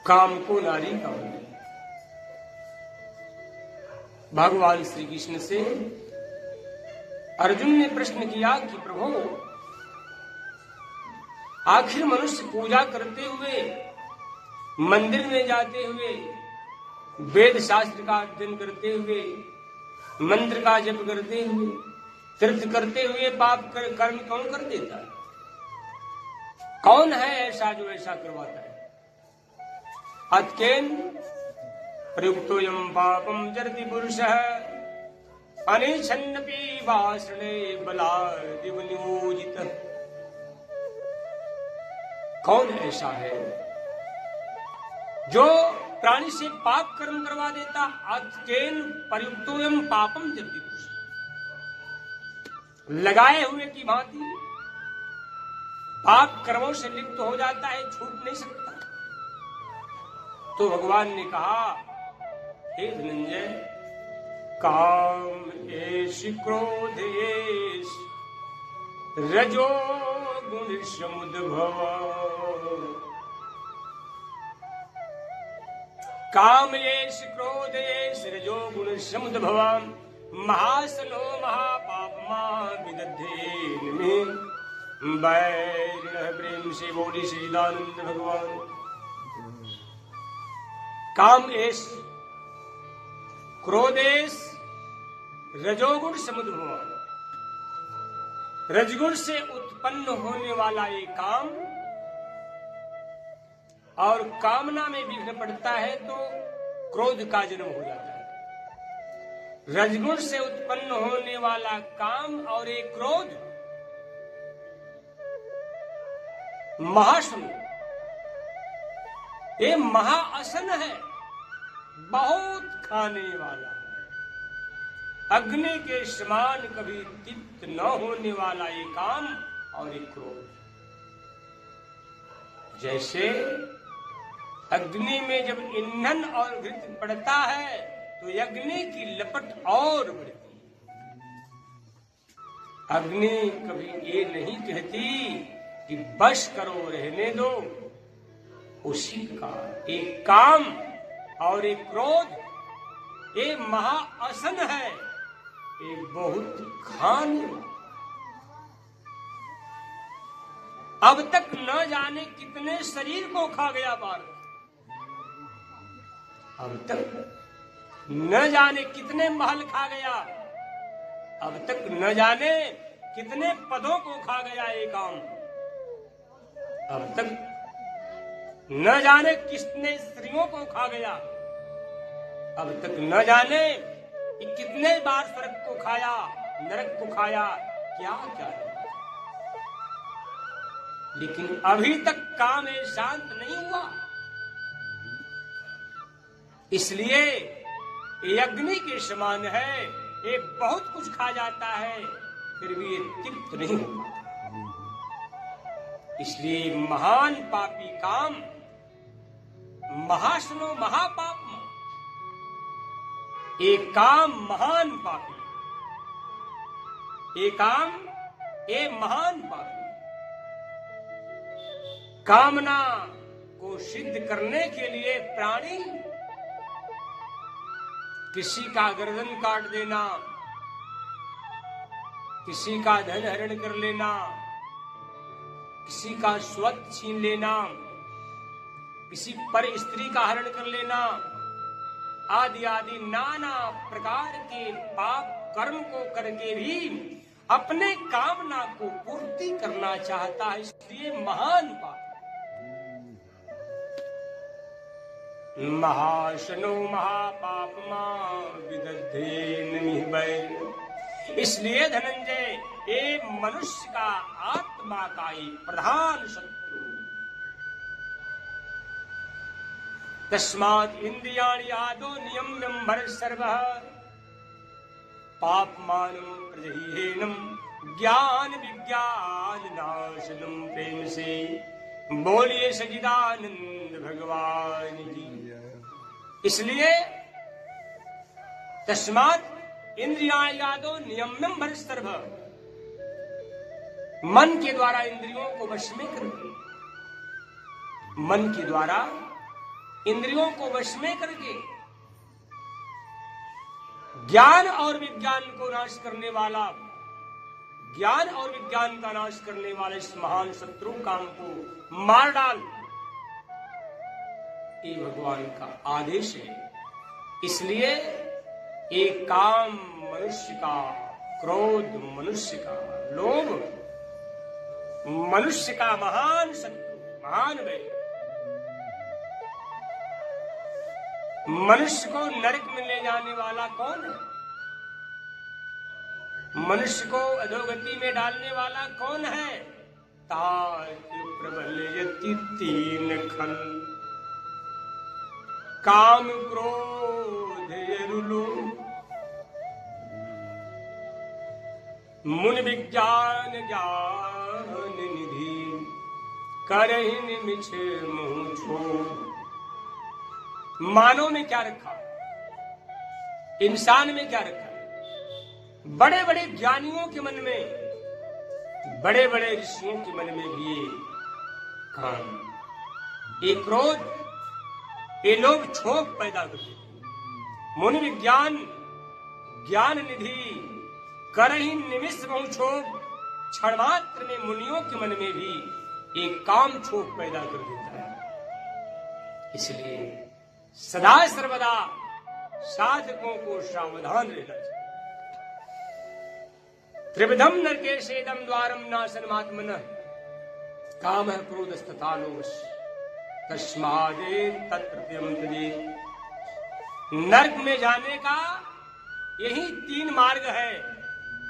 काम को नारी का बंधन। भगवान श्री कृष्ण से अर्जुन ने प्रश्न किया कि प्रभु, आखिर मनुष्य पूजा करते हुए, मंदिर में जाते हुए, वेद शास्त्र का अध्ययन करते हुए, मंत्र का जप करते हुए, तीर्थ करते हुए पाप कर्म कौन कर देता है? कौन है ऐसा जो ऐसा करवाता है? अत्केन प्रयुक्तोऽयं पापं चरति पुरुषः अनिच्छन्नपि वासने बलादिव नियोजितः। कौन ऐसा है जो प्राणी से पाप कर्म करवा देता? अत्केन प्रयुक्तोऽयं पापं चरति पुरुषः, लगाए हुए की भांति पाप कर्मों से लिप्त हो जाता है, छूट नहीं सकता। तो भगवान ने कहा, हे धनंजय, काम एष क्रोध एष रजो गुण समुद्भव। काम एष क्रोध एष रजो गुण समुद्भव महासनो महापापमा विदधेन में वैरिणः प्रेम से बोली श्रीदानंद भगवान। काम एष क्रोधेश रजोगुण समुद्भव। रजगुण से उत्पन्न होने वाला ये काम, और कामना में विघ्न पड़ता है तो क्रोध का जन्म हो जाता है। रजगुण से उत्पन्न होने वाला काम और एक क्रोध महासन, ये महाअसन है, बहुत खाने वाला है। अग्नि के समान कभी तृप्त न होने वाला ये काम और एक क्रोध। जैसे अग्नि में जब ईंधन और घृत पड़ता है तो अग्नि की लपट और बढ़ती है। अग्नि कभी ये नहीं कहती कि बस करो, रहने दो। उसी का एक काम और एक क्रोध, ये महाअसन है, ये बहुत खाने। अब तक न जाने कितने शरीर को खा गया भारत, अब तक न जाने कितने महल खा गया, अब तक न जाने कितने पदों को खा गया ये काम, अब तक न जाने कितने स्त्रियों को खा गया, अब तक न जाने कि कितने बार स्वर्ग को खाया, नरक को खाया, क्या क्या है। लेकिन अभी तक काम ये शांत नहीं हुआ। इसलिए ये अग्नि के समान है, ये बहुत कुछ खा जाता है फिर भी ये तृप्त नहीं होता। इसलिए महान पापी काम महासनो महापाप, एक काम महान पापी, एक काम ए महान पापी। कामना को सिद्ध करने के लिए प्राणी किसी का गर्दन काट देना, किसी का धन हरण कर लेना, किसी का स्वत छीन लेना, किसी पर स्त्री का हरण कर लेना, आदि आदि नाना प्रकार के पाप कर्म को करके भी अपने कामना को पूर्ति करना चाहता है, इसलिए महान पाप। महाशनो महापापमा विदधेन निहवैर। इसलिए धनंजय, ये मनुष्य का आत्मा का ही प्रधान शत्रु। तस्मात् इंद्रियाणि आदो नियम्यं भर सर्वः पापमानं प्रजह्येनं ज्ञान विज्ञान नाशनं। प्रेम से बोलिए सच्चिदानंद भगवान जी। इसलिए तस्मात् इंद्रियाणि आदो नियम्यं भर सर्वः, मन के द्वारा इंद्रियों को वश में कर, मन के द्वारा इंद्रियों को वश में करके ज्ञान और विज्ञान को नाश करने वाला, ज्ञान और विज्ञान का नाश करने वाले इस महान शत्रु काम को मार डाल, ये भगवान का आदेश है। इसलिए एक काम मनुष्य का, क्रोध मनुष्य का, लोभ मनुष्य का महान शत्रु, महान वैर। मनुष्य को नरक में ले जाने वाला कौन है? मनुष्य को अधोगति में डालने वाला कौन है? तात प्रबल यति तीन खल, काम क्रोध लोभ, मुन विज्ञान ज्ञान निधि, करहि निमिष मुँह छोड़। मानव में क्या रखा, इंसान में क्या रखा? बड़े बड़े ज्ञानियों के मन में, बड़े बड़े ऋषियों के मन में भी ये काम, ये क्रोध, ये लोग क्षोभ पैदा कर देते। मुनि विज्ञान ज्ञान निधि, करहि निमिष बहु क्षोभ। क्षण मात्र में मुनियों के मन में भी एक काम क्षोभ पैदा कर देता है। इसलिए सदा सर्वदा साधकों को सावधान रहना चाहिए। त्रिविधम नरकेशेदम द्वारम नाशनमात्मनः, काम क्रोधस्तथा लोभः, तस्मादे तत्प्रत्ययम् त्यजेत्। नरक में जाने का यही तीन मार्ग है,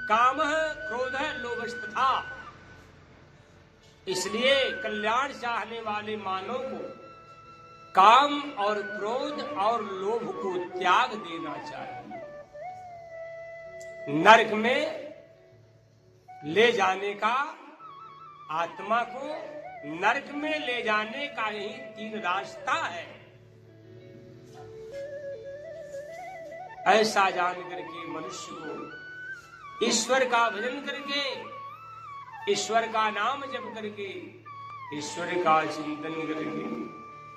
काम, क्रोध, लोभस्तथा। इसलिए कल्याण चाहने वाले मानव को काम और क्रोध और लोभ को त्याग देना चाहिए। नरक में ले जाने का, आत्मा को नरक में ले जाने का यही तीन रास्ता है। ऐसा जान करके मनुष्य को ईश्वर का भजन करके, ईश्वर का नाम जप करके, ईश्वर का चिंतन करके,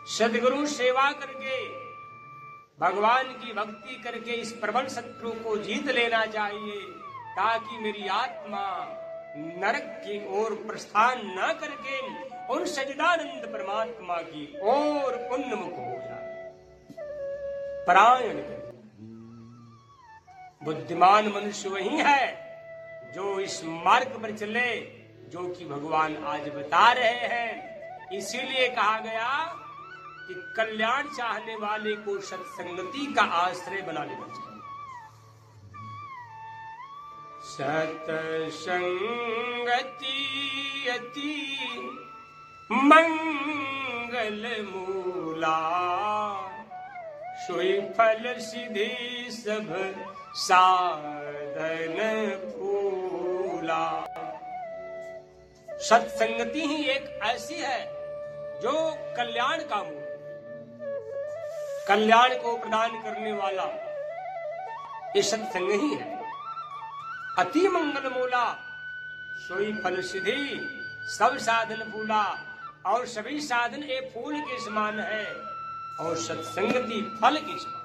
सदगुरु सेवा करके, भगवान की भक्ति करके इस प्रबल शत्रु को जीत लेना चाहिए, ताकि मेरी आत्मा नरक की ओर प्रस्थान न करके उन सच्चिदानंद परमात्मा की ओर उन्मुख हो जाए। परायण बुद्धिमान मनुष्य वही है जो इस मार्ग पर चले, जो कि भगवान आज बता रहे हैं। इसीलिए कहा गया कि कल्याण चाहने वाले को सत्संगति का आश्रय बना लेना चाहिए। सत्संगति अति मंगल मूला, सोई फल सिद्धि सब साधन फूला। सत्संगति ही एक ऐसी है जो कल्याण का मूल, कल्याण को प्रदान करने वाला ये सत्संग ही है। अति मंगल मूला, सोई फल सिद्धि सब साधन फूला। और सभी साधन एक फूल के समान है और सत्संगति फल के समान।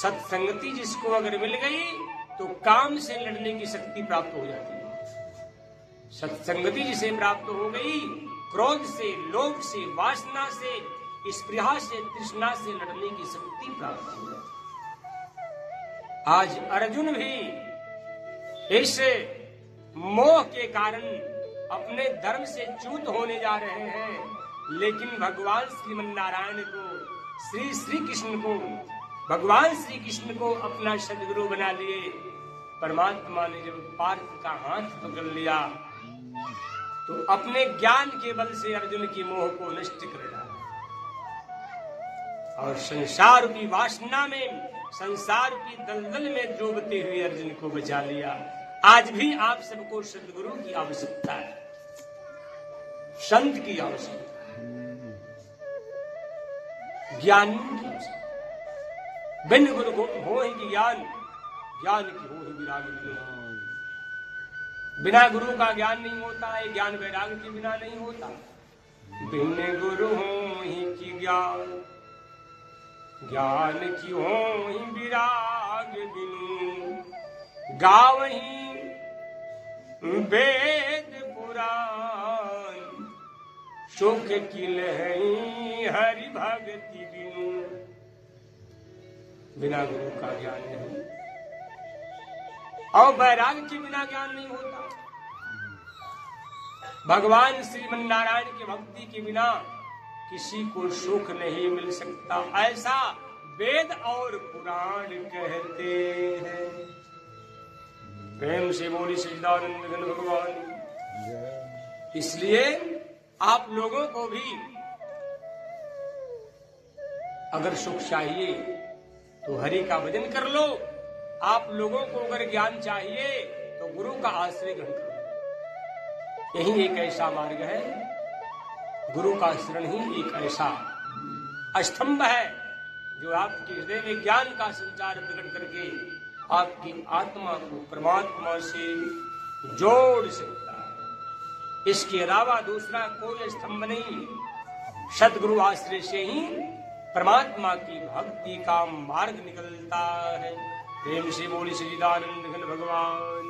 सत्संगति जिसको अगर मिल गई तो काम से लड़ने की शक्ति प्राप्त हो जाती है। सत्संगति जिसे प्राप्त हो गई, क्रोध से, लोभ से, वासना से, स्पृहा से, तृष्णा से लड़ने की शक्ति प्राप्त हो जाती। आज अर्जुन भी इस मोह के कारण अपने धर्म से च्युत होने जा रहे हैं, लेकिन भगवान श्रीमन नारायण को, श्री कृष्ण को, भगवान श्री कृष्ण को अपना सदगुरु बना लिए। परमात्मा ने जब पार्थ का हाथ पकड़ लिया तो अपने ज्ञान के बल से अर्जुन की मोह को नष्ट कर डाला और संसार रूपी वासना में, संसार रूपी दलदल में डूबते हुए अर्जुन को बचा लिया। आज भी आप सबको सदगुरु की आवश्यकता है, संत की आवश्यकता है, ज्ञान की आवश्यकता। बिन गुरु हो ही ज्ञान, ज्ञान की हो ही विराग नहीं। बिना गुरु का ज्ञान नहीं होता है, ज्ञान वैराग के बिना नहीं होता। बिन गुरु हो ही की ज्ञान, ज्ञान की होहि विराग बिनु, गावहीं वेद पुराण, सुख की लहरी हरि भक्ति बिनु। बिना गुरु का ज्ञान नहीं, और वैराग के बिना ज्ञान नहीं होता। भगवान श्रीमन नारायण की भक्ति के बिना किसी को सुख नहीं मिल सकता, ऐसा वेद और पुराण कहते हैं। प्रेम से बोली सच्चिदानंद घन भगवान। इसलिए आप लोगों को भी अगर सुख चाहिए तो हरि का भजन कर लो। आप लोगों को अगर ज्ञान चाहिए तो गुरु का आश्रय ग्रहण करो। यही एक ऐसा मार्ग है, गुरु का शरण ही एक ऐसा स्तंभ है जो आपके हृदय में ज्ञान का संचार प्रकट करके आपकी आत्मा को परमात्मा से जोड़ सकता है। इसके अलावा दूसरा कोई स्तंभ नहीं। सद्गुरु आश्रय से ही परमात्मा की भक्ति का मार्ग निकलता है। प्रेम से बोली सच्चिदानंद घन भगवान।